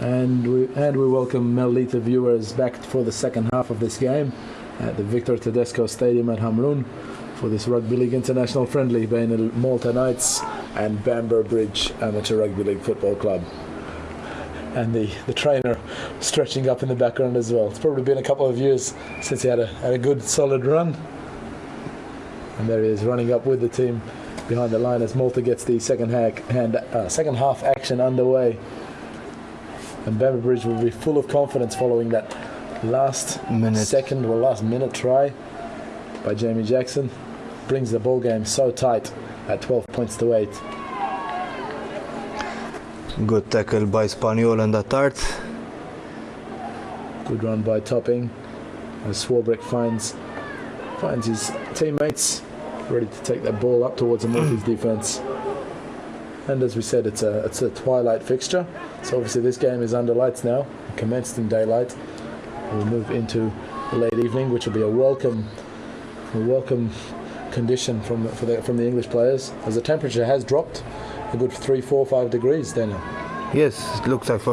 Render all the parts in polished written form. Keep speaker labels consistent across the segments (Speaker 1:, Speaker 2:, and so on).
Speaker 1: And we welcome Malta viewers back for the second half of this game at the Victor Tedesco Stadium at Hamrun for this Rugby League International friendly between the Malta Knights and Bamber Bridge Amateur Rugby League Football Club. And the trainer stretching up in the background as well. It's probably been a couple of years since he had a good solid run. And there he is running up with the team behind the line as Malta gets the second half action underway. And Bamber Bridge will be full of confidence following that last minute try by Jamie Jackson. Brings the ball game so tight at 12 points to 8.
Speaker 2: Good tackle by Spaniol and Attard.
Speaker 1: Good run by Topping as Swarbrick finds his teammates ready to take that ball up towards the Maltese defence. And as we said, it's a twilight fixture, so obviously this game is under lights now. It commenced in daylight. We'll move into the late evening, which will be a welcome condition from the English players, as the temperature has dropped a good 3, 4, 5 degrees then.
Speaker 2: Yes, it looks like,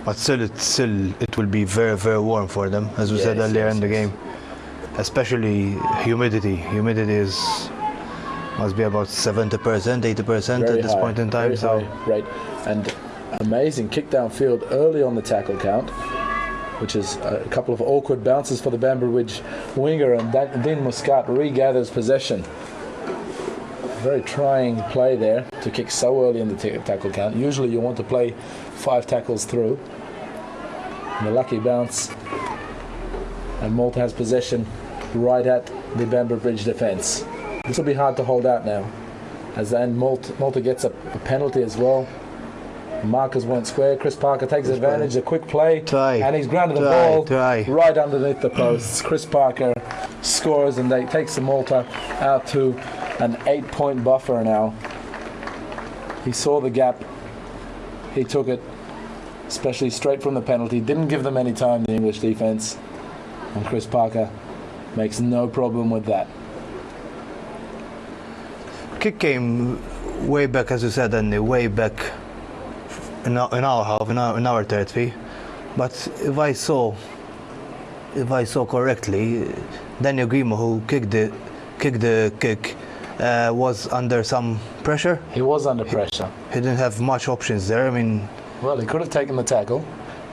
Speaker 2: but still it will be very, very warm for them, as we said earlier in the game. Especially humidity. Humidity must be about 70%, 80% at this point in time. So
Speaker 1: right, and amazing kick downfield early on the tackle count, which is a couple of awkward bounces for the Bamber Bridge winger, and Dean Muscat regathers possession. Very trying play there to kick so early in the tackle count. Usually you want to play 5 tackles through. And a lucky bounce, and Malta has possession right at the Bamber Bridge defence. This will be hard to hold out now, as then Malta gets a penalty as well. Markers went square. Chris Parker takes advantage, a quick play, and he's grounded the ball right underneath the posts. Chris Parker scores, and they takes the Malta out to an 8-point buffer now. He saw the gap, he took it, especially straight from the penalty. Didn't give them any time, the English defence, and Chris Parker makes no problem with that.
Speaker 2: Kick came way back, as you said, and way back in our half, in our territory. But if I saw correctly, Daniel Grimo, who kicked the kick, was under some pressure.
Speaker 1: He was under pressure.
Speaker 2: He didn't have much options there. I mean,
Speaker 1: well, he could have taken the tackle.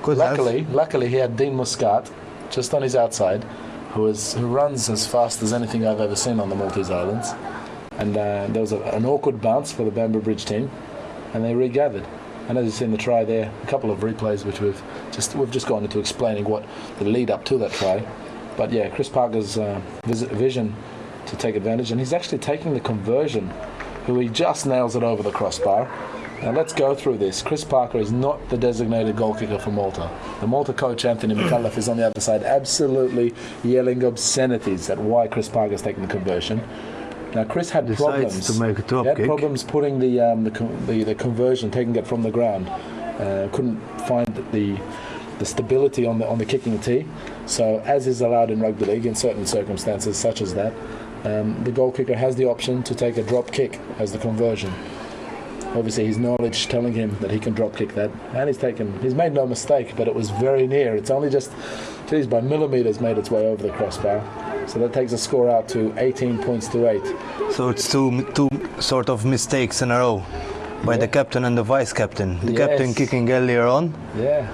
Speaker 1: Luckily, he had Dean Muscat just on his outside, who runs as fast as anything I've ever seen on the Maltese Islands. And there was an awkward bounce for the Bamber Bridge team, and they regathered. And as you see in the try there, a couple of replays which we've just gone into explaining what the lead up to that try. But yeah, Chris Parker's vision to take advantage, and he's actually taking the conversion, who he just nails it over the crossbar. Now let's go through this. Chris Parker is not the designated goal kicker for Malta. The Malta coach, Anthony McAuliffe, is on the other side, absolutely yelling obscenities at why Chris Parker's taking the conversion. Now Chris had problems.
Speaker 2: To make a top kick.
Speaker 1: Problems putting the conversion, taking it from the ground. Couldn't find the stability on the kicking tee. So as is allowed in rugby league in certain circumstances such as that, the goal kicker has the option to take a drop kick as the conversion. Obviously his knowledge telling him that he can drop kick that, and he's made no mistake, but it was very near. It's only just by millimetres made its way over the crossbar. So that takes a score out to 18 points to 8.
Speaker 2: So it's two sort of mistakes in a row by the captain and the vice captain. The captain kicking earlier on.
Speaker 1: Yeah.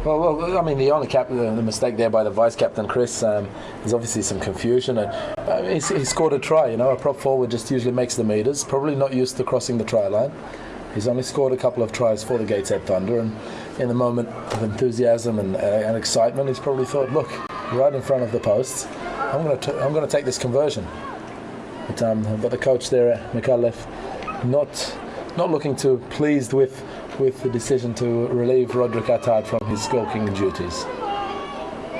Speaker 1: Well, I mean, the mistake there by the vice captain, Chris, is obviously some confusion. And he scored a try. A prop forward just usually makes the meters. Probably not used to crossing the try line. He's only scored a couple of tries for the Gateshead Thunder, and in the moment of enthusiasm and excitement, he's probably thought, look, right in front of the posts, I'm going to take this conversion. But the coach there, McAuliffe, not looking too pleased with the decision to relieve Roderick Attard from his goal-kicking duties.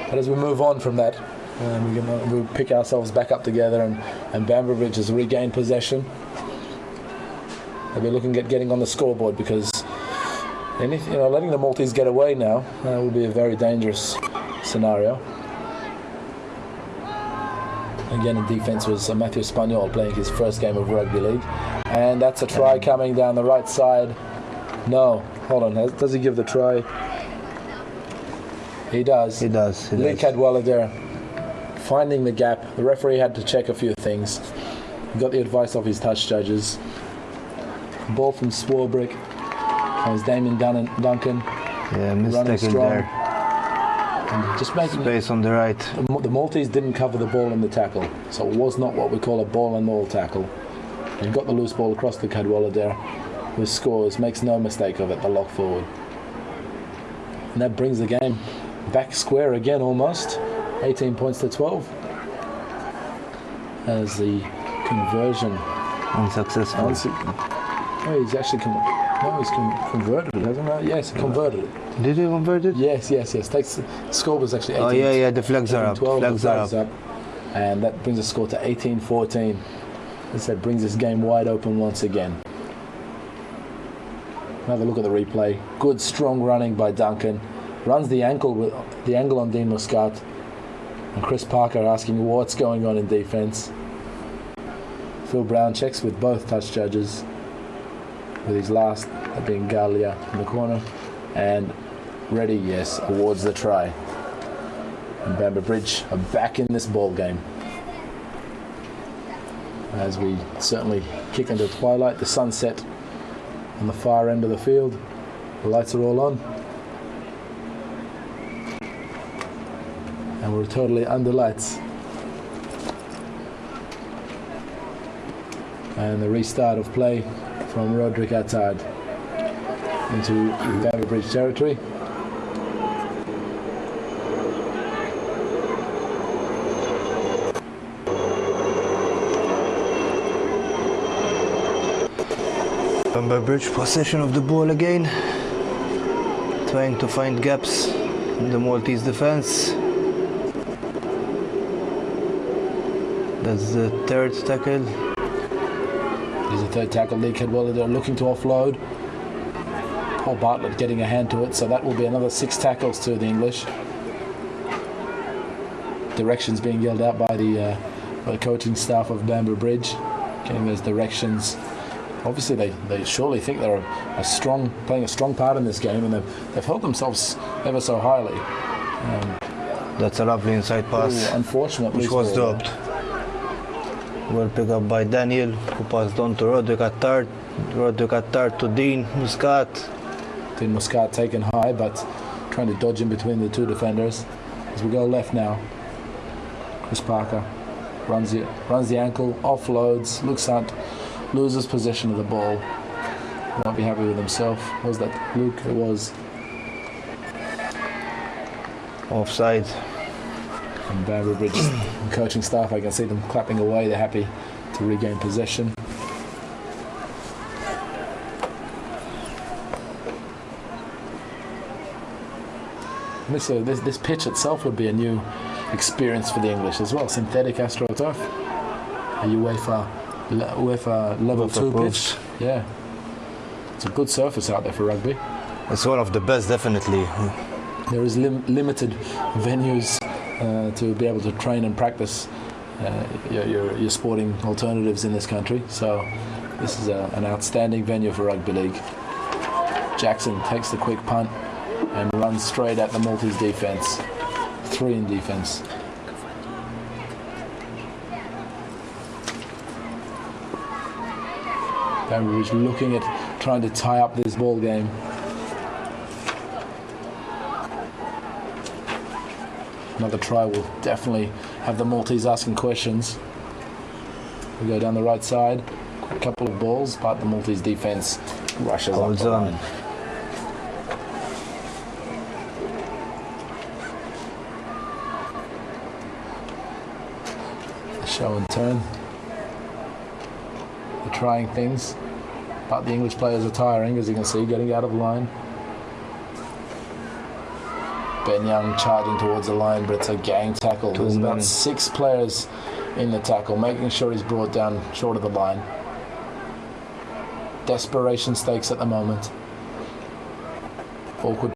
Speaker 1: But as we move on from that, we'll pick ourselves back up together, and Bamber Bridge has regained possession. They'll be looking at getting on the scoreboard, because letting the Maltese get away now will be a very dangerous scenario. Again, in defence was Matthew Spaniol, playing his first game of rugby league. And that's a try coming down the right side. No, hold on. Does he give the try? He does.
Speaker 2: He does.
Speaker 1: Lee Cadwallader there, finding the gap. The referee had to check a few things. He got the advice of his touch judges. Ball from Swarbrick. As Damien Duncan.
Speaker 2: Yeah, mistake there.
Speaker 1: And just making
Speaker 2: space on the right.
Speaker 1: The Maltese didn't cover the ball in the tackle, so it was not what we call a ball and all tackle. He got the loose ball across the Cadwallader there, who scores, makes no mistake of it, the lock forward. And that brings the game back square again almost. 18 points to 12. As the conversion
Speaker 2: unsuccessful.
Speaker 1: Oh, he's actually converted it, hasn't he? Yes, converted it.
Speaker 2: Did he convert it?
Speaker 1: Yes. The score was actually 18.
Speaker 2: Oh yeah, the flags are up.
Speaker 1: 12, flags up. And that brings the score to 18-14. This brings this game wide open once again. Another look at the replay. Good strong running by Duncan. Runs the angle on Dean Muscat. And Chris Parker asking what's going on in defence. Phil Brown checks with both touch judges, with his last being Galia in the corner, and ready, yes, awards the try. And Bamber Bridge are back in this ball game. As we certainly kick into twilight, the sunset on the far end of the field, the lights are all on, and we're totally under lights. And the restart of play from Roderick outside into Bamber Bridge territory.
Speaker 2: Bamber Bridge possession of the ball again, trying to find gaps in the Maltese defence. That's the third tackle.
Speaker 1: There's a third tackle. Lee Cadwallader they're looking to offload. Paul Bartlett getting a hand to it, so that will be another 6 tackles to the English. Directions being yelled out by the coaching staff of Bamber Bridge, getting those directions. Obviously, they surely think they're playing a strong part in this game, and they've held themselves ever so highly.
Speaker 2: That's a lovely inside pass,
Speaker 1: unfortunately,
Speaker 2: which was dropped. Well picked up by Daniel, who passed on to Roderick Attard. Roderick Attard to Dean Muscat.
Speaker 1: Dean Muscat taken high, but trying to dodge in between the two defenders. As we go left now, Chris Parker runs the ankle, offloads, looks at, loses possession of the ball. Won't be happy with himself. Was that Luke? It was.
Speaker 2: Offside.
Speaker 1: And Bamber Bridge coaching staff, I can see them clapping away. They're happy to regain possession. This pitch itself would be a new experience for the English as well. Synthetic AstroTurf, a UEFA level 2 pitch. Yeah, it's a good surface out there for rugby.
Speaker 2: It's one of the best, definitely.
Speaker 1: There is limited venues to be able to train and practice your sporting alternatives in this country. So this is an outstanding venue for rugby league. Jackson takes the quick punt and runs straight at the Maltese defence. 3 in defence. Bamber Bridge looking at trying to tie up this ball game. Another try will definitely have the Maltese asking questions. We go down the right side, a couple of balls, but the Maltese defence rushes up the line. Show and turn. They're trying things, but the English players are tiring, as you can see, getting out of line. Ben Young charging towards the line, but it's a gang tackle. There's about 6 players in the tackle, making sure he's brought down short of the line. Desperation stakes at the moment. Awkward